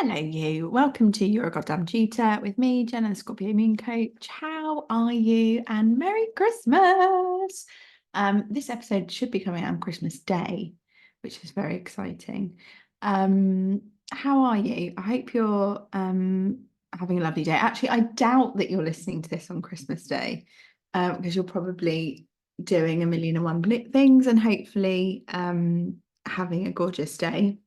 Hello, you. Welcome to You're a Goddamn Tutor with me, Jenna, the Scorpio Moon Coach. How are you? And Merry Christmas! This episode should be coming out on Christmas Day, which is very exciting. How are you? I hope you're having a lovely day. Actually, I doubt that you're listening to this on Christmas Day, because you're probably doing a million and one things and hopefully having a gorgeous day.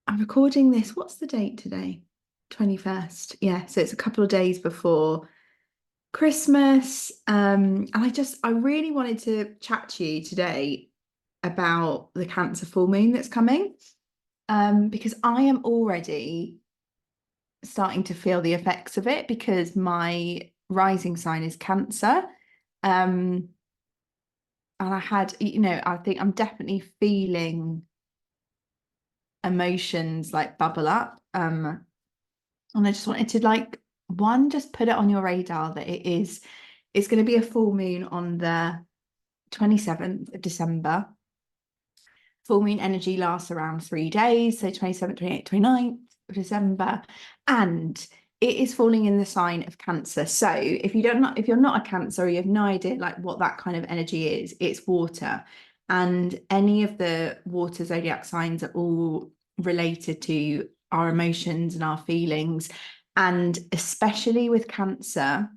I'm recording this. What's the date today? 21st. Yeah, so it's a couple of days before Christmas. And I really wanted to chat to you today about the Cancer full moon that's coming. Because I am already starting to feel the effects of it because my rising sign is Cancer. And I think I'm definitely feeling emotions like bubble up. And I just wanted to just put it on your radar that it's going to be a full moon on the 27th of December. Full moon energy lasts around 3 days, so 27th, 28th, 29th of December, and it is falling in the sign of Cancer. So if you're not a Cancer, or you have no idea like what that kind of energy is, it's water. And any of the water zodiac signs are all related to our emotions and our feelings. And especially with Cancer,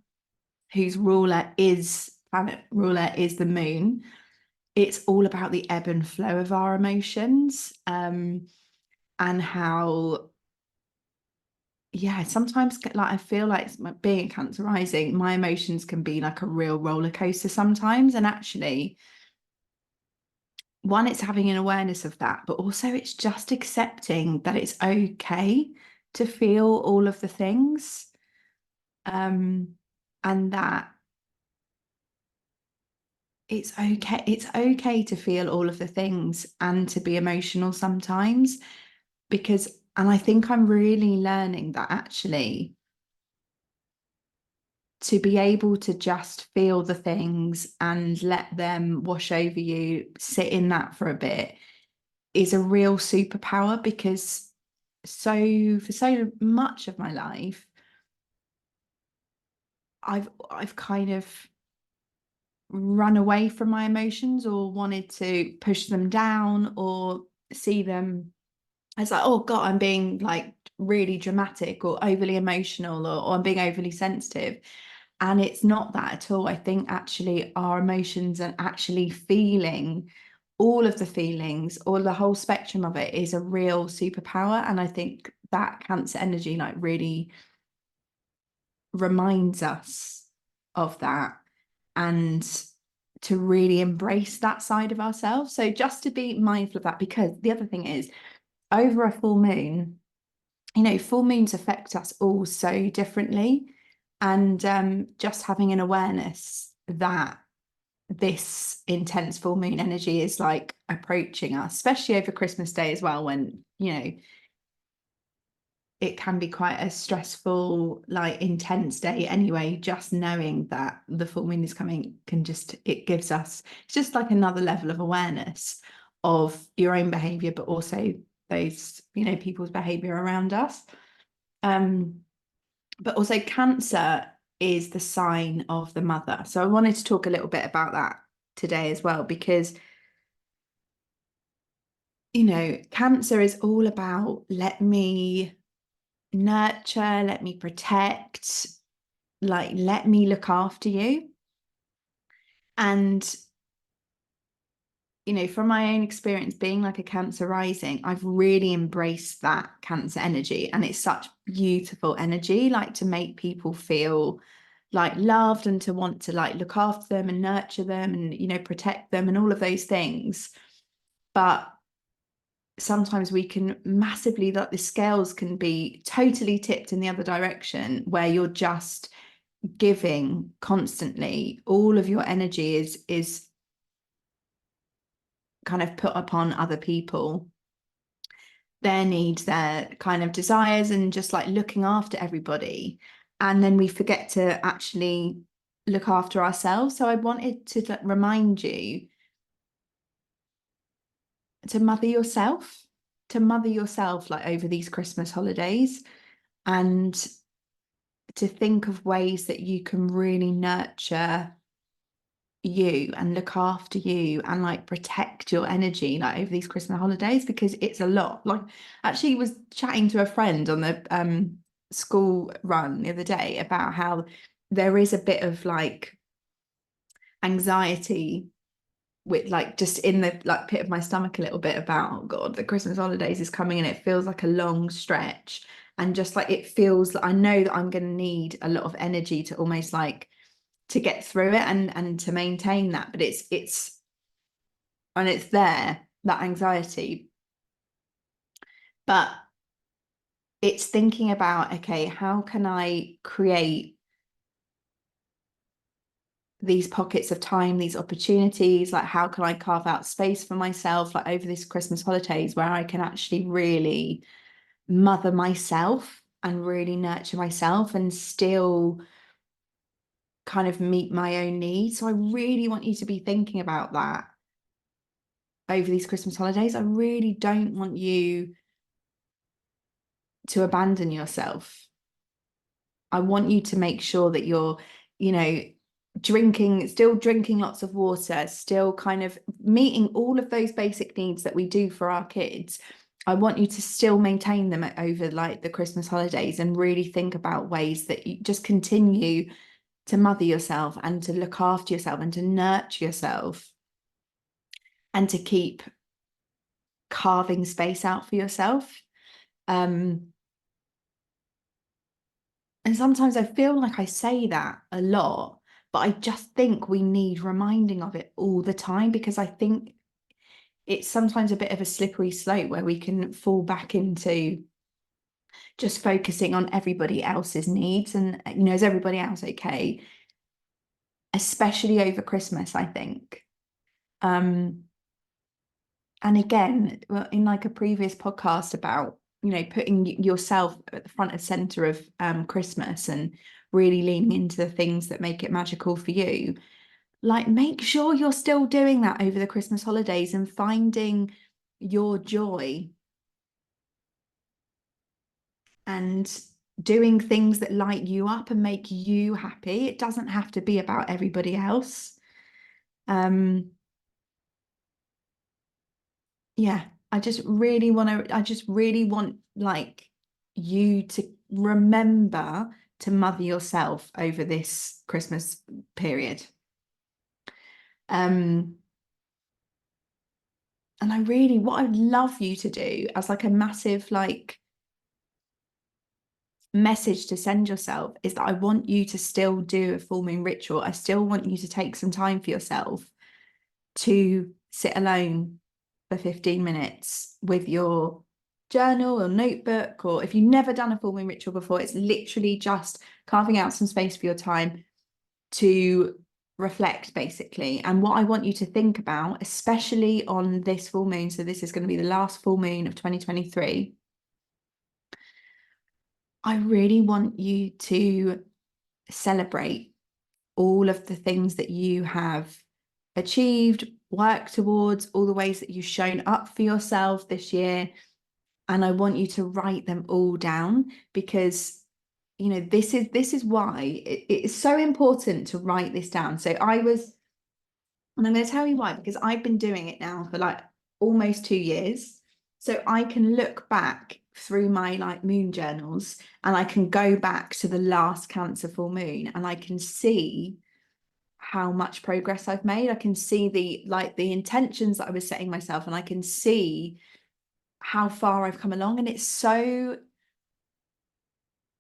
whose planet ruler is the moon, it's all about the ebb and flow of our emotions, and how, yeah, sometimes like I feel like being Cancer rising, my emotions can be like a real roller coaster sometimes. And actually, one, it's having an awareness of that, but also it's just accepting that it's okay to feel all of the things, and that it's okay to feel all of the things and to be emotional sometimes. And I think I'm really learning that actually to be able to just feel the things and let them wash over you, sit in that for a bit, is a real superpower. Because for so much of my life, I've kind of run away from my emotions or wanted to push them down or see them as like, oh God, I'm being like really dramatic or overly emotional, or I'm being overly sensitive. And it's not that at all. I think actually our emotions and actually feeling all of the feelings or the whole spectrum of it is a real superpower. And I think that Cancer energy like really reminds us of that, and to really embrace that side of ourselves. So just to be mindful of that, because the other thing is, over a full moon, full moons affect us all so differently. And just having an awareness that this intense full moon energy is like approaching us, especially over Christmas Day as well, when, it can be quite a stressful, like intense day anyway. Just knowing that the full moon is coming it gives us, it's just like another level of awareness of your own behavior, but also those, people's behavior around us. But also Cancer is the sign of the mother. So I wanted to talk a little bit about that today as well, because Cancer is all about, let me nurture, let me protect, like let me look after you. And from my own experience being like a Cancer rising, I've really embraced that Cancer energy, and it's such beautiful energy, like to make people feel like loved and to want to like look after them and nurture them and protect them and all of those things. But sometimes we can massively, like the scales can be totally tipped in the other direction, where you're just giving constantly. All of your energy is kind of put upon other people, their needs, their kind of desires, and just like looking after everybody. And then we forget to actually look after ourselves. So I wanted to remind you to mother yourself. to mother yourself like over these Christmas holidays, and to think of ways that you can really nurture you and look after you and like protect your energy like over these Christmas holidays, because it's a lot. Like, actually was chatting to a friend on the school run the other day about how there is a bit of like anxiety with like just in the like pit of my stomach a little bit about, oh God, the Christmas holidays is coming and it feels like a long stretch, and just like it feels like I know that I'm going to need a lot of energy to almost like to get through it and to maintain that. But it's and it's there, that anxiety, but it's thinking about, okay, how can I create these pockets of time, these opportunities, like how can I carve out space for myself like over this Christmas holidays where I can actually really mother myself and really nurture myself and still kind of meet my own needs. So I really want you to be thinking about that over these Christmas holidays. I really don't want you to abandon yourself. I want you to make sure that you're, you know, still drinking lots of water, still kind of meeting all of those basic needs that we do for our kids. I want you to still maintain them over like the Christmas holidays, and really think about ways that you just continue to mother yourself and to look after yourself and to nurture yourself and to keep carving space out for yourself. And sometimes I feel like I say that a lot, but I just think we need reminding of it all the time, because I think it's sometimes a bit of a slippery slope where we can fall back into just focusing on everybody else's needs and, you know, is everybody else okay? Especially over Christmas, I think. And again, well, in like a previous podcast about, you know, putting yourself at the front and center of Christmas and really leaning into the things that make it magical for you, like make sure you're still doing that over the Christmas holidays and finding your joy and doing things that light you up and make you happy. It doesn't have to be about everybody else. Yeah, I just really want like you to remember to mother yourself over this Christmas period. And what I'd love you to do as like a massive like message to send yourself is that I want you to still do a full moon ritual. I still want you to take some time for yourself to sit alone for 15 minutes with your journal or notebook, or if you've never done a full moon ritual before, it's literally just carving out some space for your time to reflect, basically. And what I want you to think about, especially on this full moon, so this is going to be the last full moon of 2023, I really want you to celebrate all of the things that you have achieved, worked towards, all the ways that you've shown up for yourself this year. And I want you to write them all down, because, you know, this is why it's so important to write this down. And I'm going to tell you why, because I've been doing it now for like almost 2 years. So I can look back through my like moon journals and I can go back to the last Cancer full moon and I can see how much progress I've made. I can see the intentions that I was setting myself, and I can see how far I've come along. And it's so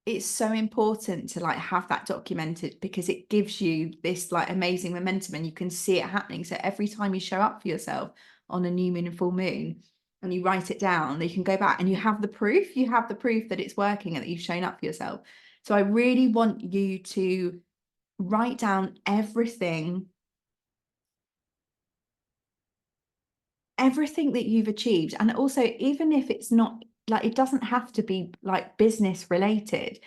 important to like have that documented, because it gives you this like amazing momentum and you can see it happening. So every time you show up for yourself on a new moon and full moon and you write it down, you can go back and you have the proof that it's working and that you've shown up for yourself. So I really want you to write down everything that you've achieved. And also, even if it's not like, it doesn't have to be like business related,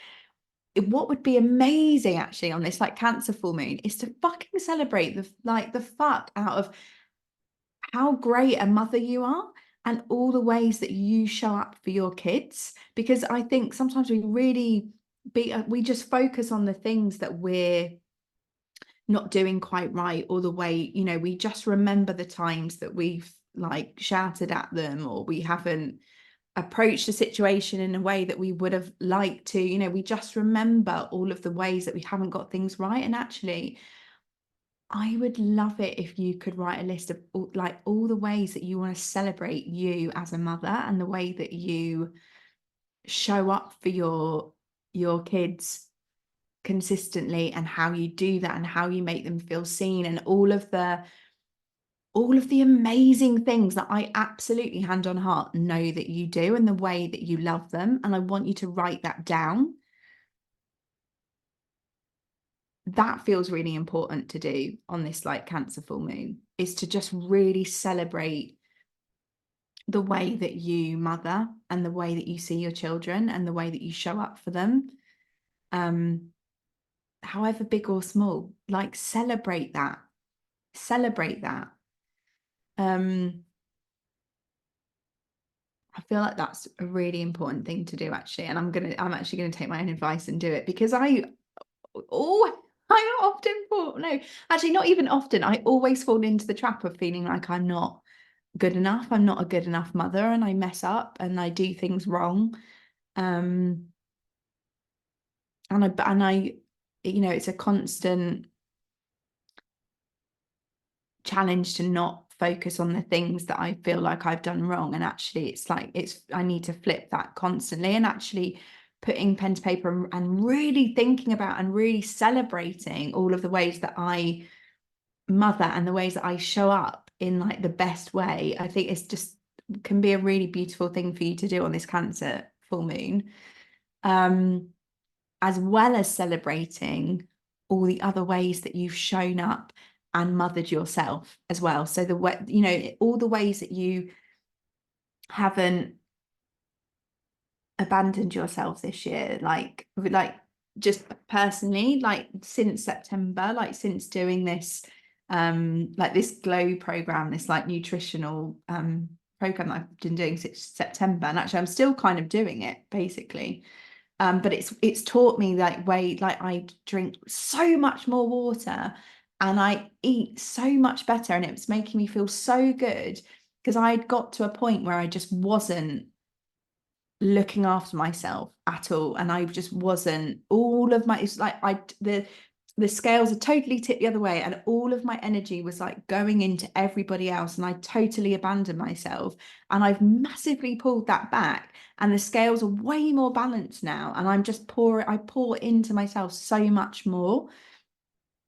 what would be amazing actually on this like Cancer full moon is to fucking celebrate the fuck out of how great a mother you are and all the ways that you show up for your kids. Because I think sometimes we just focus on the things that we're not doing quite right, or the way, we just remember the times that we've like shouted at them, or we haven't approached the situation in a way that we would have liked to. We just remember all of the ways that we haven't got things right. And actually, I would love it if you could write a list of all the ways that you want to celebrate you as a mother, and the way that you show up for your kids consistently, and how you do that, and how you make them feel seen, and all of the amazing things that I absolutely, hand on heart, know that you do, and the way that you love them. And I want you to write that down. That feels really important to do on this like Cancer full moon, is to just really celebrate the way that you mother, and the way that you see your children, and the way that you show up for them. However big or small, like celebrate that. Celebrate that. I feel like that's a really important thing to do, actually. And I'm actually gonna take my own advice and do it, because I often fall, no, actually not even often, I always fall into the trap of feeling like I'm not good enough. I'm not a good enough mother, and I mess up and I do things wrong. And I, it's a constant challenge to not focus on the things that I feel like I've done wrong. And actually, I need to flip that constantly, and actually putting pen to paper and really thinking about and really celebrating all of the ways that I mother, and the ways that I show up in like the best way. I think it's just can be a really beautiful thing for you to do on this Cancer full moon. As well as celebrating all the other ways that you've shown up and mothered yourself as well. So the way, all the ways that you haven't abandoned yourself this year, like just personally, like since September, like since doing this, like this glow program, this like nutritional program that I've been doing since September. And actually I'm still kind of doing it basically. But it's taught me like I drink so much more water, and I eat so much better, and it was making me feel so good, because I'd got to a point where I just wasn't looking after myself at all, and I just wasn't, all of my, it's like the scales are totally tipped the other way, and all of my energy was like going into everybody else, and I totally abandoned myself. And I've massively pulled that back, and the scales are way more balanced now, and I pour into myself so much more,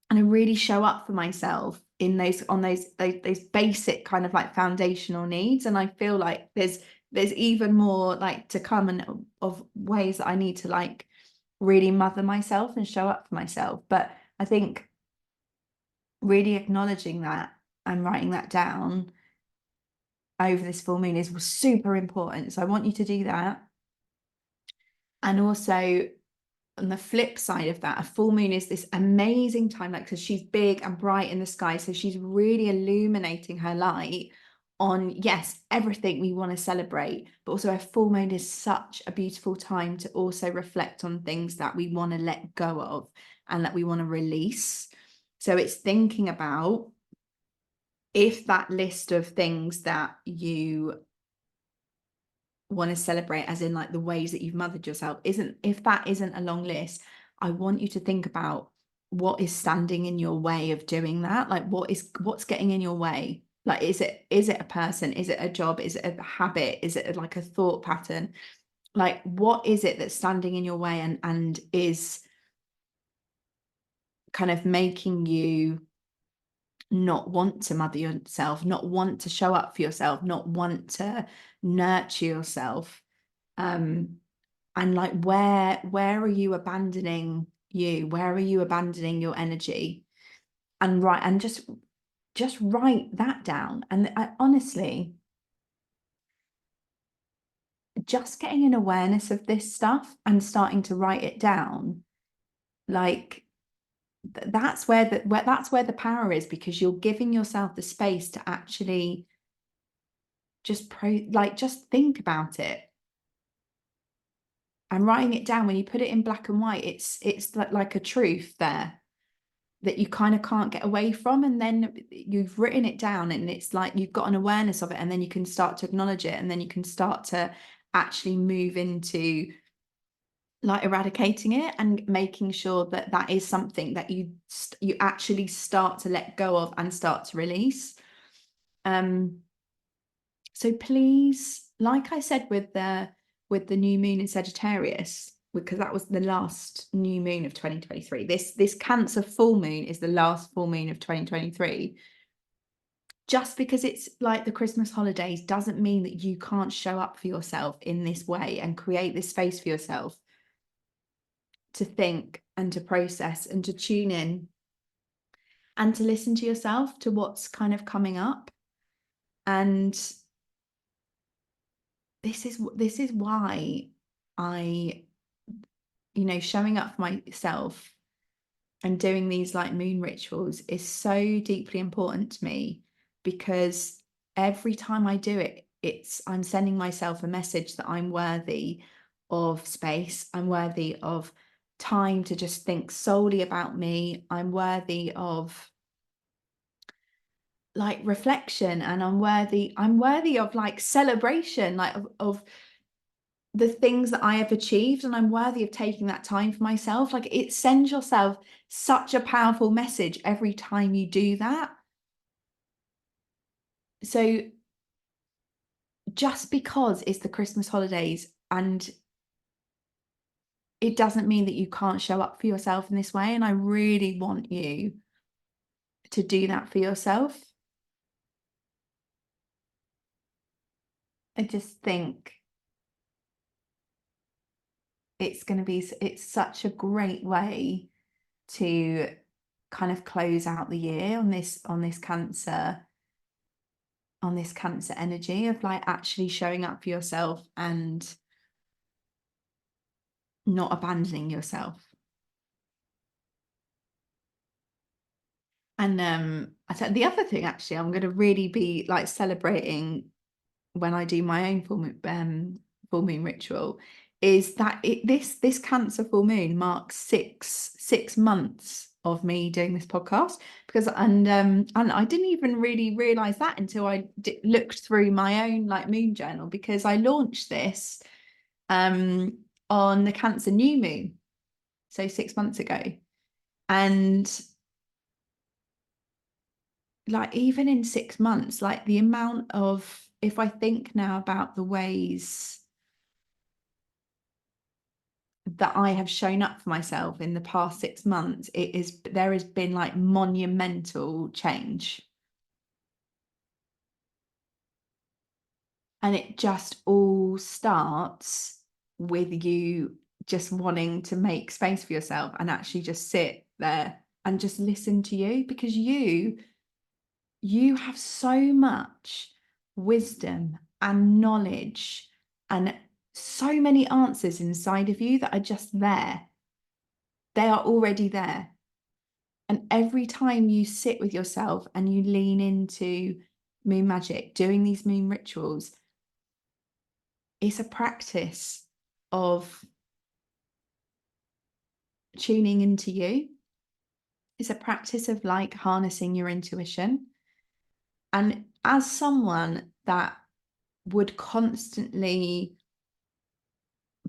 and I really show up for myself in those basic kind of like foundational needs. And I feel like there's even more like to come, and of ways that I need to like really mother myself and show up for myself. But I think really acknowledging that and writing that down over this full moon is super important. So I want you to do that. And also, on the flip side of that, a full moon is this amazing time, like, because she's big and bright in the sky, so she's really illuminating her light on, yes, everything we want to celebrate, but also a full moon is such a beautiful time to also reflect on things that we want to let go of and that we want to release. So it's thinking about, if that list of things that you want to celebrate, as in like the ways that you've mothered yourself, if that isn't a long list, I want you to think about what is standing in your way of doing that. Like what's getting in your way? Like, is it a person? Is it a job? Is it a habit? Is it like a thought pattern? Like, what is it that's standing in your way, and is kind of making you not want to mother yourself, not want to show up for yourself, not want to nurture yourself? And like, where are you abandoning you? Where are you abandoning your energy? And just write that down. And I honestly, just getting an awareness of this stuff and starting to write it down, like that's where the power is, because you're giving yourself the space to actually just just think about it. And writing it down, when you put it in black and white, it's like a truth there that you kind of can't get away from. And then you've written it down, and it's like you've got an awareness of it, and then you can start to acknowledge it, and then you can start to actually move into like eradicating it and making sure that that is something that you actually start to let go of and start to release. So please, like I said with the new moon in Sagittarius, because that was the last new moon of 2023. This Cancer full moon is the last full moon of 2023. Just because it's like the Christmas holidays doesn't mean that you can't show up for yourself in this way and create this space for yourself to think and to process and to tune in and to listen to yourself, to what's kind of coming up. And this is why I, showing up for myself and doing these like moon rituals is so deeply important to me, because every time I do it, I'm sending myself a message that I'm worthy of space. I'm worthy of time to just think solely about me. I'm worthy of like reflection, and I'm worthy of like celebration, like of the things that I have achieved, and I'm worthy of taking that time for myself. Like, it sends yourself such a powerful message every time you do that. So just because it's the Christmas holidays, and it doesn't mean that you can't show up for yourself in this way. And I really want you to do that for yourself. I just think it's such a great way to kind of close out the year on this Cancer energy of like actually showing up for yourself and not abandoning yourself. And I said the other thing, actually, I'm going to really be like celebrating when I do my own full moon ritual, is that this Cancer full moon marks six months of me doing this podcast, because and I didn't even really realize that until I looked through my own like moon journal, because I launched this on the Cancer new moon, so 6 months ago. And like even in 6 months, like the amount of, if I think now about the ways that I have shown up for myself in the past 6 months, there has been like monumental change. And it just all starts with you just wanting to make space for yourself and actually just sit there and just listen to you, because you have so much wisdom and knowledge and so many answers inside of you that are just there. They are already there. And every time you sit with yourself and you lean into moon magic, doing these moon rituals, it's a practice of tuning into you. It's a practice of like harnessing your intuition. And as someone that would constantly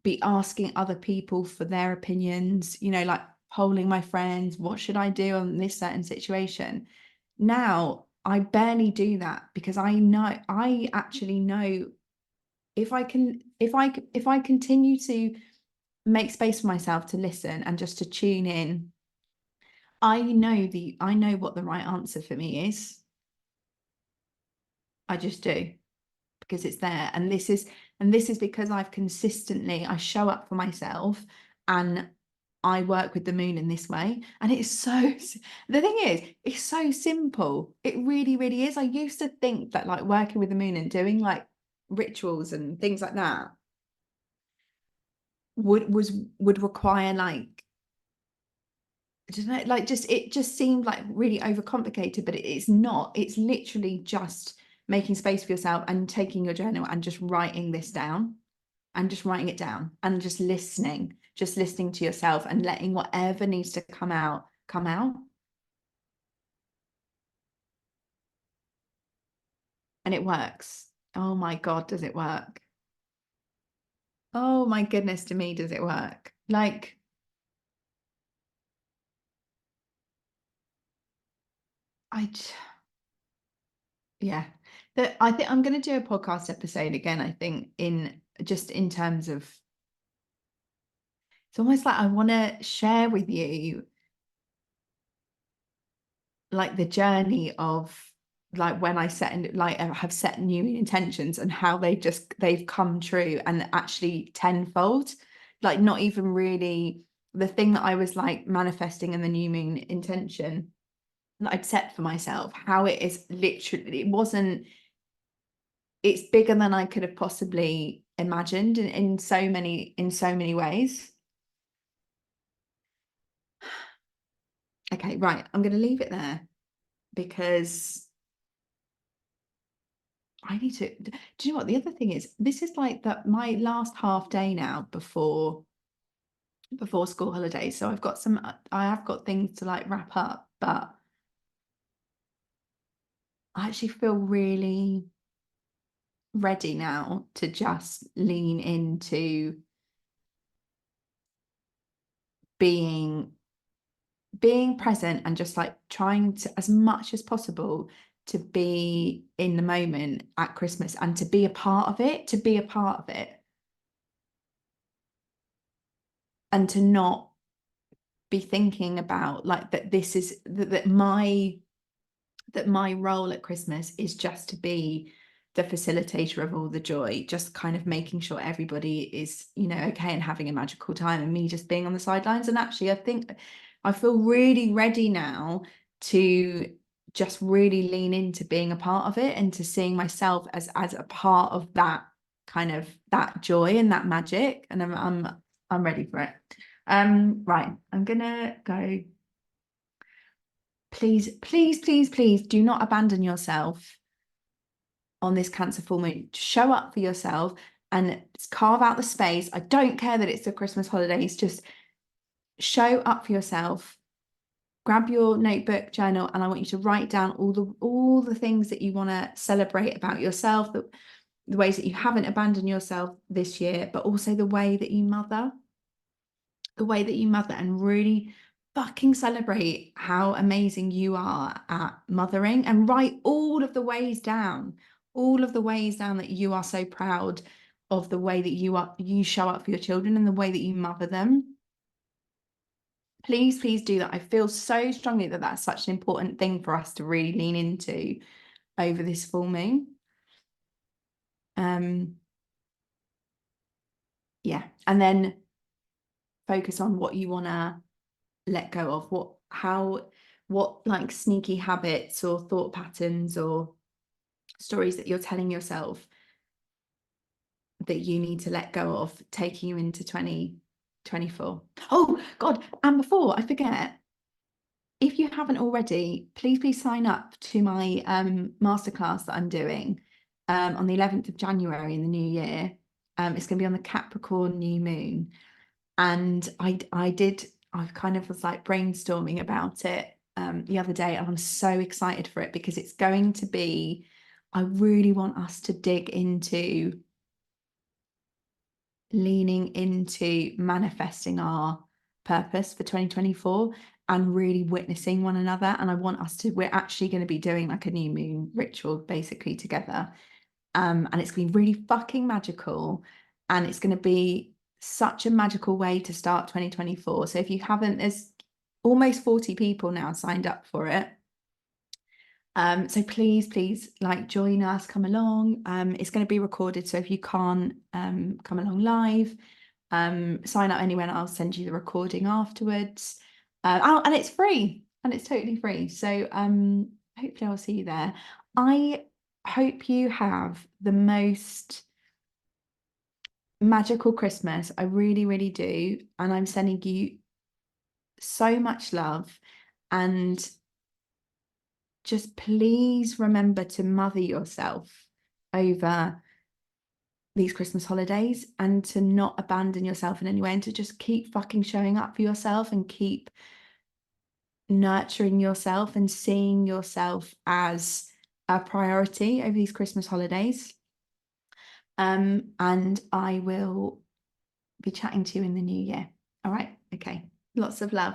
be asking other people for their opinions, like polling my friends, what should I do on this certain situation? Now I barely do that, because I actually know if I continue to make space for myself to listen and just to tune in, I know what the right answer for me is. I just do, because it's there. And this is because I show up for myself, and I work with the moon in this way. And it's so, the thing is, it's so simple. It really, really is. I used to think that like working with the moon and doing like rituals and things like that would require like, I don't know, it just seemed like really overcomplicated, but it's not. It's literally just making space for yourself and taking your journal and just writing this down and just writing it down and just listening to yourself and letting whatever needs to come out, come out. And it works. Oh my God, does it work? Oh my goodness, to me, does it work? Like, I, yeah. I think I'm going to do a podcast episode again, I think, in terms of, it's almost like I want to share with you like the journey of like when I set and like have set new intentions and how they've come true and actually tenfold, like not even really the thing that I was like manifesting in the new moon intention that I'd set for myself, how it is literally, it's bigger than I could have possibly imagined in so many ways. Okay, right, I'm going to leave it there because I need to. Do you know what the other thing is? This is like that my last half day now before school holidays. So I have got things to like wrap up, but I actually feel really ready now to just lean into being being present and just like trying to as much as possible to be in the moment at Christmas and to be a part of it, and to not be thinking about like that this is that my role at Christmas is just to be the facilitator of all the joy, just kind of making sure everybody is, okay and having a magical time, and me just being on the sidelines. And actually, I think I feel really ready now to just really lean into being a part of it and to seeing myself as a part of that kind of that joy and that magic. And I'm ready for it. Right, I'm gonna go. Please, please, please, please do not abandon yourself on this Cancer full moon. Show up for yourself and carve out the space. I don't care that it's the Christmas holidays, just show up for yourself. Grab your notebook, journal, and I want you to write down all the things that you want to celebrate about yourself, the ways that you haven't abandoned yourself this year, but also the way that you mother, and really fucking celebrate how amazing you are at mothering, and write all of the ways down that you are so proud of the way that you show up for your children and the way that you mother them. Please, please do that. I feel so strongly that that's such an important thing for us to really lean into over this full moon. Yeah, and then focus on what you want to let go of, what like sneaky habits or thought patterns or stories that you're telling yourself that you need to let go of, taking you into 2024. Oh God, and before I forget, if you haven't already, please sign up to my masterclass that I'm doing on the 11th of January in the new year. It's going to be on the Capricorn new moon. And I kind of was like brainstorming about it the other day, and I'm so excited for it because it's going to be, I really want us to dig into leaning into manifesting our purpose for 2024 and really witnessing one another. And we're actually going to be doing like a new moon ritual basically together. And it's going to be really fucking magical. And it's going to be such a magical way to start 2024. So if you haven't, there's almost 40 people now signed up for it. So please like join us, come along. It's going to be recorded, so if you can't come along live, sign up anywhere and I'll send you the recording afterwards. And it's free, and it's totally free. So hopefully I'll see you there. I hope you have the most magical Christmas. I really, really do. And I'm sending you so much love, and just please remember to mother yourself over these Christmas holidays and to not abandon yourself in any way and to just keep fucking showing up for yourself and keep nurturing yourself and seeing yourself as a priority over these Christmas holidays. And I will be chatting to you in the new year. All right. Okay. Lots of love.